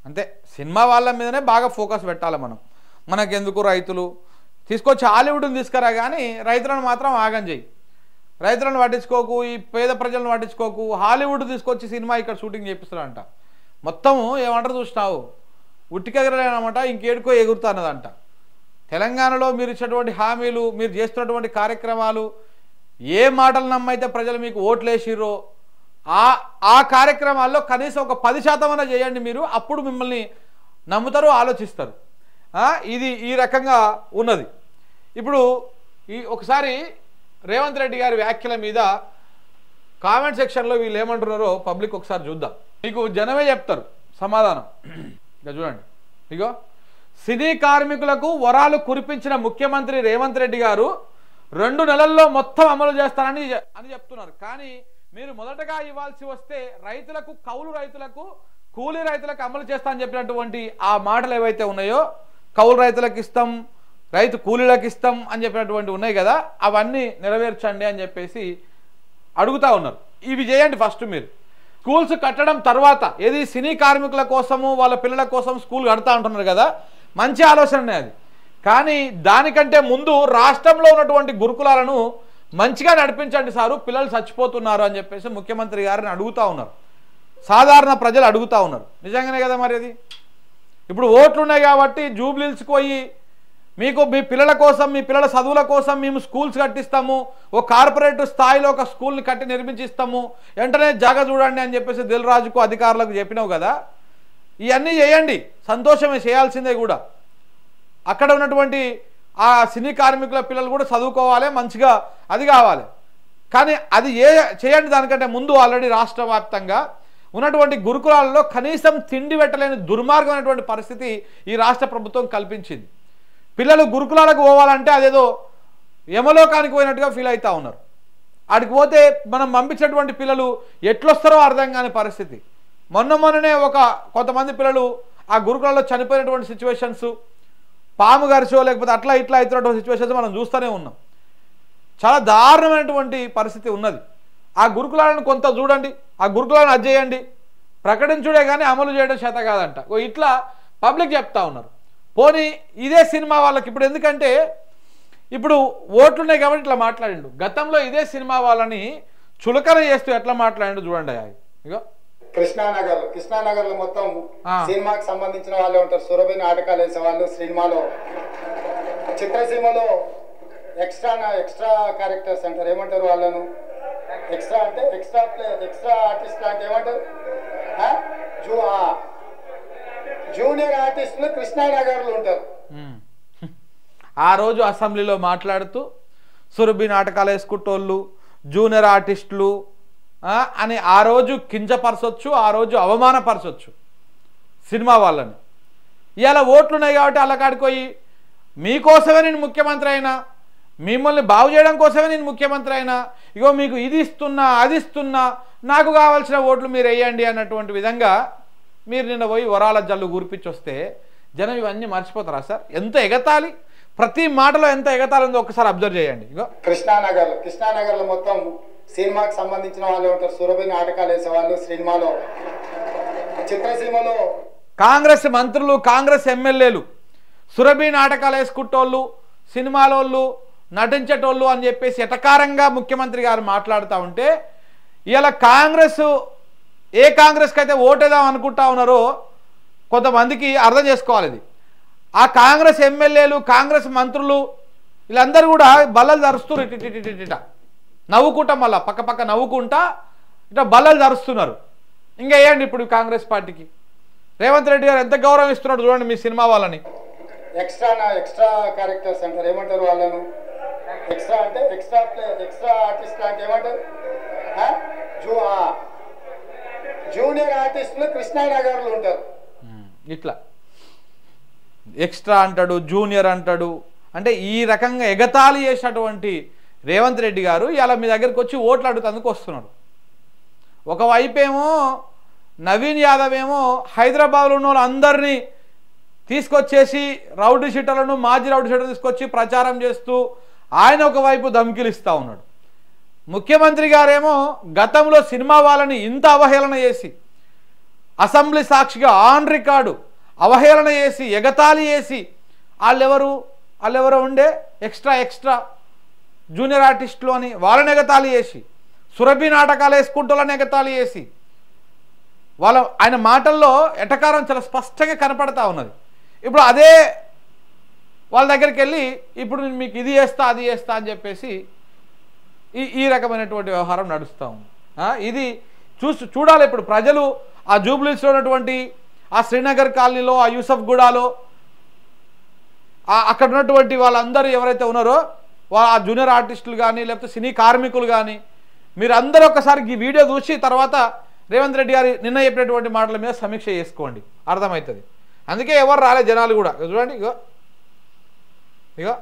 అంతే సినిమా వాళ్ళ మీదనే బాగా ఫోకస్ పెట్టాలి మనం. మనకెందుకు రైతులు తీసుకొచ్చి హాలీవుడ్ని తీసుకురా కానీ రైతులను మాత్రం ఆగం చేయి. రైతులను పట్టించుకోకు, ఈ పేద ప్రజలను పట్టించుకోకు. హాలీవుడ్ తీసుకొచ్చి సినిమా ఇక్కడ షూటింగ్ చేపిస్తారంట. మొత్తము ఏమంటారు చూసినావు, ఉట్టికెగరలేనమాట ఇంకేడుకో ఎగురుతున్నదంట. తెలంగాణలో మీరు ఇచ్చినటువంటి హామీలు, మీరు చేస్తున్నటువంటి కార్యక్రమాలు, ఏ మాటలు నమ్మైతే ప్రజలు మీకు ఓట్లు వేసిర్రో ఆ కార్యక్రమాల్లో కనీసం ఒక 10% అన్నా చేయండి మీరు. అప్పుడు మిమ్మల్ని నమ్ముతారు, ఆలోచిస్తారు. ఇది ఈ రకంగా ఉన్నది. ఇప్పుడు ఒకసారి రేవంత్ రెడ్డి గారి వ్యాఖ్యల మీద కామెంట్ సెక్షన్లో వీళ్ళు ఏమంటున్నారో పబ్లిక్ ఒకసారి చూద్దాం. మీకు జనమే చెప్తారు సమాధానం. ఇక చూడండి. ఇగో సినీ కార్మికులకు వరాలు కురిపించిన ముఖ్యమంత్రి రేవంత్ రెడ్డి గారు 2 నెలల్లో మొత్తం అమలు చేస్తారని చెప్తున్నారు. కానీ మీరు మొదటగా ఇవ్వాల్సి వస్తే రైతులకు, కౌలు రైతులకు, కూలీ రైతులకు అమలు చేస్తా అని చెప్పినటువంటి ఆ మాటలు ఏవైతే ఉన్నాయో, కౌలు రైతులకు ఇస్తాం, రైతు కూలీలకు ఇస్తాం అని చెప్పినటువంటి ఉన్నాయి కదా, అవన్నీ నెరవేర్చండి అని చెప్పేసి అడుగుతా ఉన్నారు. ఇవి చేయండి ఫస్ట్ మీరు. స్కూల్స్ కట్టడం తర్వాత, ఏది సినీ కార్మికుల కోసము వాళ్ళ పిల్లల కోసం స్కూల్ కడతా ఉంటున్నారు కదా, మంచి ఆలోచననే అది. కానీ దానికంటే ముందు రాష్ట్రంలో ఉన్నటువంటి గురుకులాలను మంచిగా నడిపించండి సారు, పిల్లలు చచ్చిపోతున్నారు అని చెప్పేసి ముఖ్యమంత్రి గారిని అడుగుతూ ఉన్నారు. సాధారణ ప్రజలు అడుగుతూ ఉన్నారు. నిజంగానే కదా మరి అది. ఇప్పుడు ఓట్లు ఉన్నాయి కాబట్టి జూబ్లీహిల్స్కి పోయి మీకు మీ పిల్లల కోసం, మీ పిల్లల చదువుల కోసం మేము స్కూల్స్ కట్టిస్తాము, ఓ కార్పొరేట్ స్థాయిలో ఒక స్కూల్ని కట్టి నిర్మించిస్తాము, వెంటనే జాగా చూడండి అని చెప్పేసి దిల్ రాజుకు అధికారులకు చెప్పినావు కదా. ఇవన్నీ చేయండి, సంతోషమే, చేయాల్సిందే కూడా. అక్కడ ఉన్నటువంటి ఆ సినీ కార్మికుల పిల్లలు కూడా చదువుకోవాలి, మంచిగా అది కావాలి. కానీ అది చేయండి. దానికంటే ముందు ఆల్రెడీ రాష్ట్ర వ్యాప్తంగా ఉన్నటువంటి గురుకులాలలో కనీసం తిండి పెట్టలేని దుర్మార్గమైనటువంటి పరిస్థితి ఈ రాష్ట్ర ప్రభుత్వం కల్పించింది. పిల్లలు గురుకులాలకు పోవాలంటే అదేదో యమలోకానికి పోయినట్టుగా ఫీల్ అవుతూ ఉన్నారు. ఆడికి పోతే మనం పంపించినటువంటి పిల్లలు ఎట్లొస్తారో అర్థం కాని పరిస్థితి. మొన్ననే కొంతమంది పిల్లలు ఆ గురుకులాల్లో చనిపోయినటువంటి సిచ్యువేషన్స్, పాము గరిచో లేకపోతే అట్లా ఇట్లా అవుతున్నటువంటి సిచ్యువేషన్స్ మనం చూస్తూనే ఉన్నాం. చాలా దారుణమైనటువంటి పరిస్థితి ఉన్నది. ఆ గురుకులాలను కొంత చూడండి, ఆ గురుకులాలను అధ్యయండి, ప్రకటించుడే కానీ అమలు చేయడం చేత కాదంట. ఇట్లా పబ్లిక్ చెప్తా ఉన్నారు. పోనీ ఇదే సినిమా వాళ్ళకి ఇప్పుడు, ఎందుకంటే ఇప్పుడు ఓట్లున్నాయి కాబట్టి ఇట్లా మాట్లాడిండు. గతంలో ఇదే సినిమా వాళ్ళని చులకన చేస్తూ ఎట్లా మాట్లాడిండు చూడండి. ఇగో కృష్ణానగర్ లో మొత్తం సినిమాకి సంబంధించిన వాళ్ళే ఉంటారు. సురభి నాటకాలు వేసే వాళ్ళు, సినిమాలో చిత్రసీమలో ఎక్స్ట్రా క్యారెక్టర్స్ అంటారు. ఏమంటారు వాళ్ళను? ఎక్స్ట్రా అంటే ఎక్స్ట్రా ఆర్టిస్ట్ అంటే ఏమంటారు? జూనియర్ ఆర్టిస్టులు కృష్ణానగర్లో ఉంటారు. ఆ రోజు అసెంబ్లీలో మాట్లాడుతూ సురభి నాటకాలు వేసుకుంటోళ్ళు, జూనియర్ ఆర్టిస్టులు అని ఆ రోజు కించపరచొచ్చు, ఆ రోజు అవమానపరచొచ్చు సినిమా వాళ్ళని. ఇవాళ ఓట్లున్నాయి కాబట్టి అలా కాడిపోయి మీకోసమే నేను ముఖ్యమంత్రి అయినా, మిమ్మల్ని బాగు చేయడం కోసమే నేను ముఖ్యమంత్రి అయినా, ఇగో మీకు ఇది ఇస్తున్నా, అది ఇస్తున్నా, నాకు కావాల్సిన ఓట్లు మీరు వేయండి అన్నటువంటి విధంగా మీరు నిన్న పోయి వరాల జల్లు గురిపించి వస్తే జనం ఇవన్నీ మర్చిపోతారా సార్? ఎంత ఎగతాళి, ప్రతి మాటలో ఎంత ఎగతాళి ఉందో ఒకసారి అబ్జర్వ్ చేయండి. ఇగో కృష్ణానగర్లో మొత్తం సినిమాకి సంబంధించిన వాళ్ళే ఉంటారు. సురభి నాటకాలు వేసే వాళ్ళు, సినిమాలో చిత్రసీమలో కాంగ్రెస్ మంత్రులు, కాంగ్రెస్ ఎమ్మెల్యేలు సురభి నాటకాలు వేసుకుంటోళ్ళు, సినిమాలోళ్ళు, నటించేటోళ్ళు అని చెప్పేసి ఎటకారంగా ముఖ్యమంత్రి గారు మాట్లాడుతూ ఉంటే, ఇలా ఏ కాంగ్రెస్కి అయితే ఓటేద్దాం అనుకుంటా ఉన్నారో కొంతమందికి అర్థం చేసుకోవాలి. ఇది ఆ కాంగ్రెస్ ఎమ్మెల్యేలు, కాంగ్రెస్ మంత్రులు వీళ్ళందరూ కూడా బల్లలు ధరుస్తూ ఇట నవ్వుకుంటా, మళ్ళీ పక్క నవ్వుకుంటా ఇట్లా బల్లలు ధరుస్తున్నారు. ఇంకా వేయండి ఇప్పుడు కాంగ్రెస్ పార్టీకి. రేవంత్ రెడ్డి గారు ఎంత గౌరవం ఇస్తున్నాడు చూడండి మీ సినిమా వాళ్ళని. ఎక్స్ట్రా క్యారెక్టర్స్ అంటారు. ఏమంటారు వాళ్ళను? ఎక్స్ట్రా అంటే ఎక్స్ట్రా ఆర్టిస్ట్ అంటే ఏమంటారు? జూనియర్ ఆర్టిస్టులు కృష్ణానగర్లో ఉంటారు. ఇట్లా ఎక్స్ట్రా అంటాడు, జూనియర్ అంటాడు. అంటే ఈ రకంగా ఎగతాళి చేసినటువంటి రేవంత్ రెడ్డి గారు ఇలా మీ దగ్గరికి వచ్చి ఓట్లు అడుగుతందుకు వస్తున్నారు. ఒకవైపు ఏమో నవీన్ యాదవ్ ఏమో హైదరాబాద్లో ఉన్న వాళ్ళందరినీ తీసుకొచ్చేసి రౌడీ షీటర్లను, మాజీ రౌడీ షీటర్లు తీసుకొచ్చి ప్రచారం చేస్తూ ఆయన ఒకవైపు ధమ్కిలు ఇస్తూ ఉన్నాడు. ముఖ్యమంత్రి గారేమో గతంలో సినిమా వాళ్ళని ఇంత అవహేళన చేసి అసెంబ్లీ సాక్షిగా ఆన్ రికార్డు అవహేళన చేసి ఎగతాళి చేసి వాళ్ళెవరో ఉండే ఎక్స్ట్రా జూనియర్ ఆర్టిస్టులు అని వాళ్ళని ఎగతాళి చేసి సురభి నాటకాలు వేసుకుంటూలని ఎగతాళి చేసి ఆయన మాటల్లో ఎటకారం చాలా స్పష్టంగా కనపడతా ఉన్నది. ఇప్పుడు అదే వాళ్ళ దగ్గరికి వెళ్ళి ఇప్పుడు నేను మీకు ఇది చేస్తా అది చేస్తా అని చెప్పేసి ఈ రకమైనటువంటి వ్యవహారం నడుస్తూ ఉంది. ఇది చూడాలి. ఇప్పుడు ప్రజలు ఆ జూబ్లీస్లో ఉన్నటువంటి ఆ శ్రీనగర్ కాలనీలో ఆ యూసఫ్ గూడాలో అక్కడ ఉన్నటువంటి వాళ్ళందరూ ఎవరైతే ఉన్నారో ఆ జూనియర్ ఆర్టిస్టులు కానీ లేకపోతే సినీ కార్మికులు కానీ మీరు అందరూ ఒకసారి ఈ వీడియో చూసి తర్వాత రేవంత్ రెడ్డి గారి నిన్న చెప్పినటువంటి మాటల మీద సమీక్ష చేసుకోండి, అర్థమవుతుంది. అందుకే ఎవరు రాలే జనాలు కూడా. చూడండి ఇగో